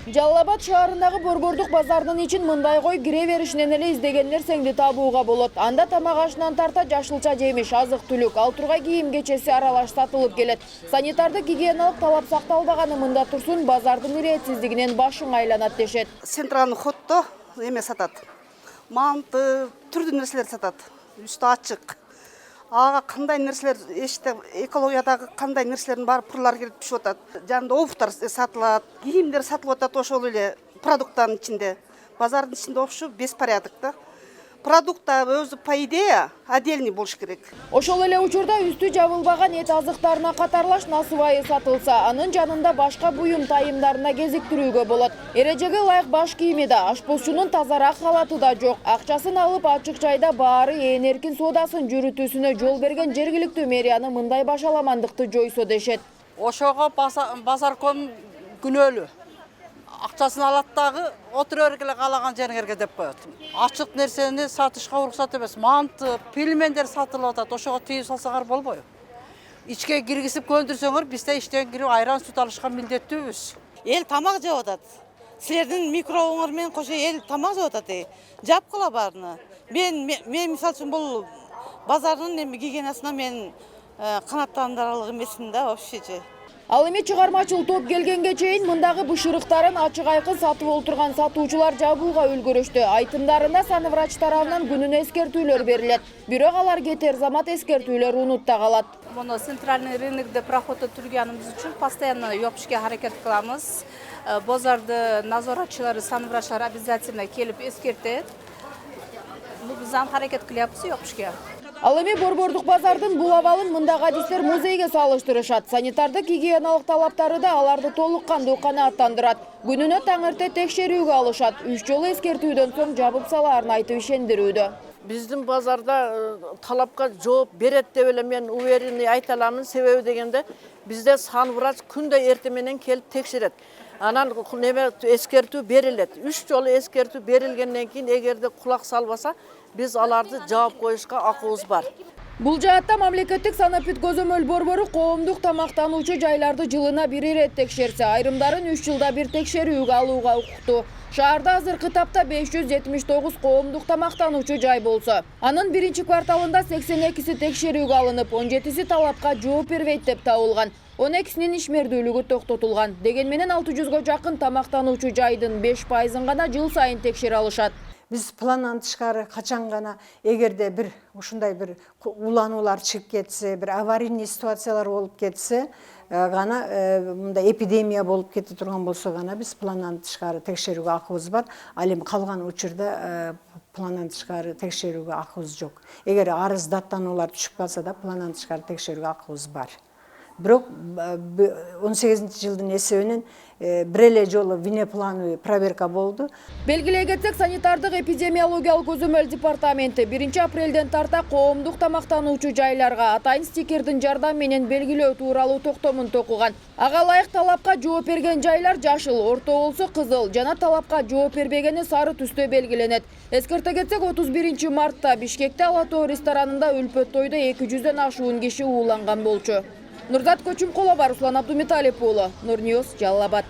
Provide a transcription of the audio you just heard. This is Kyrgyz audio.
Жалал Абад шаарындагы борбордук базардын ичин мындай кой кире беришинен эле издеген нерсеңди табууга болот. Анда тамак ашынан тарта жашылча жемиш, азык-түлүк, ал тургай кийим кечеси аралаш сатылып келет. Санитардык гигиеналык талап сакталбаганы мында турсун базардын иретсиздигинен башың айланат дешет. Центральный ходто эме сатат. Манты, түрдүү нерселер сатат. Үстү ачык. Ага кандай нерселер, экологиядагы кандай нерселердин баары пырлар келип түшүп атат. Жанында обуктар сатылат, кийимдер сатылып атат ошол эле продукттардын ичинде. Базардын ичинде вообще беспорядок да. Продукт өзү по идее отдельный болуш керек. Ошол эле учурда үстү жабылбаган эт азыктарына катарлаш насыбайы сатылса, анын жанында башка буюм тайымдарына кезиктирүүгө болот. Эрежеге ылайык баш кийими да, ашпозчунун тазараак халаты да жок. Акчасын алып ачык жайда баары ээн эркин соодасын жүрүтүүсүнө жол берген жергиликтүү мэрияны мындай башаламандыкты жойсо дешет. Ошого базарком күнөөлүү. Акчасын алат дагы отура бергеле каалаган жериңерге деп коет. Ачык нерсени сатышка уруксат эмес. Манты, пельмендер сатылып атат. Ошого тийип салсаңар болбойбу? Ичке киргизип көндүрсөңөр, бизде иштен кирип айран сүт алышка милдеттүүбүз. Эл тамак жеп атат. Силердин микроуңар менен кошо эл тамак жеп атат. Жапкыла баарына. Мен мисалы үчүн бул базардын гигиенасына мен канааттандыралык эмесмин да вообще. Ал эми чыгармачыл топ келгенге чейин мындагы бышырыктарын ачык айкын сатып олтурган сатуучулар жабууга үлгүрүштү. Айтымдарында санврач тарабынан күнүнө эскертүүлөр берилет. Бирок алар кетер замат эскертүүлөр унутта калат. Муну центральный рынокте проходто турганыбыз үчүн постоянно ёпушка аракет кылабыз. Базарды назоратчылары, санврачлар обязательно келип эскертет. Биз аракет кылабыз ёпушка. Ал эми борбордук базардын бул абалын мындагы адистер музейге салыштырышат. Санитардык гигиеналык талаптары да аларды толук кандуу канааттандырат. Күнүнө таңерте текшерүүгө алышат. 3 жолу эскертүүдөн соң жабып салаарын айтып ишендирүүдө. Биздин базарда талапка жооп берет деп эле мен уверенный айта аламын. Себеби дегенде бизде санврач күндө эртең менен келип текшерет. Анан неме эскертүү берилет. 3 жолу эскертүү берилгенден кийин эгерде кулак салбаса, биз аларды жаап коюшка акыбыз бар. Бул жаатта мамлекеттик санапит көзөмөл борбору коомдук тамактануучу жайларды жылына 1 ирет текшерсе, айрымдарын 3 жылда бир текшерүүгө алууга укуктуу. Шаарда азыркы тапта 579 коомдук тамактануучу жай болсо, анын биринчи кварталында 82си текшерүүгө алынып, 17си талапка жооп бербейт деп табылган. 12синин ишмердүүлүгү токтотулган. Деген менен 600го жакын тамактануучу жайдын 5%-ын гана жыл сайын текшере алышат. Биз пландан тышкары качан гана эгерде бир ушундай бир улануулар чыгып кетсе, бир аварийный ситуациялар болуп кетсе, гана мындай эпидемия болуп кете турган болсо гана биз пландан тышкары текшерүүгө акыбыз бар. Ал эми калган учурда пландан тышкары текшерүүгө акыбыз жок. Эгер арыз даттануулар түшүп калса да пландан тышкары текшерүүгө акыбыз бар. Бирок 18 жылдын эсебинен бир эле жолу внеплановый проверка болду. Белгилей кетсек, санитардык эпидемиологиялык көзөмөл департаменти 1 апрелден тарта коомдук тамактануучу жайларга атайын стикердин жардамы менен белгилөө тууралуу токтомун токуган. Ага ылайык талапка жооп берген жайлар жашыл, орто болсо кызыл, жана талапка жооп бербегени сары түстө белгиленет. Эскерте кетсек, 31 мартта Бишкекте Ала Тоо ресторанында үлпөт тойдо 200дөн ашуун киши ууланган болчу. Нурзат Көчүмкулова, Руслан Абдумиталип уулу, Нур Ньюс, Жалал Абад.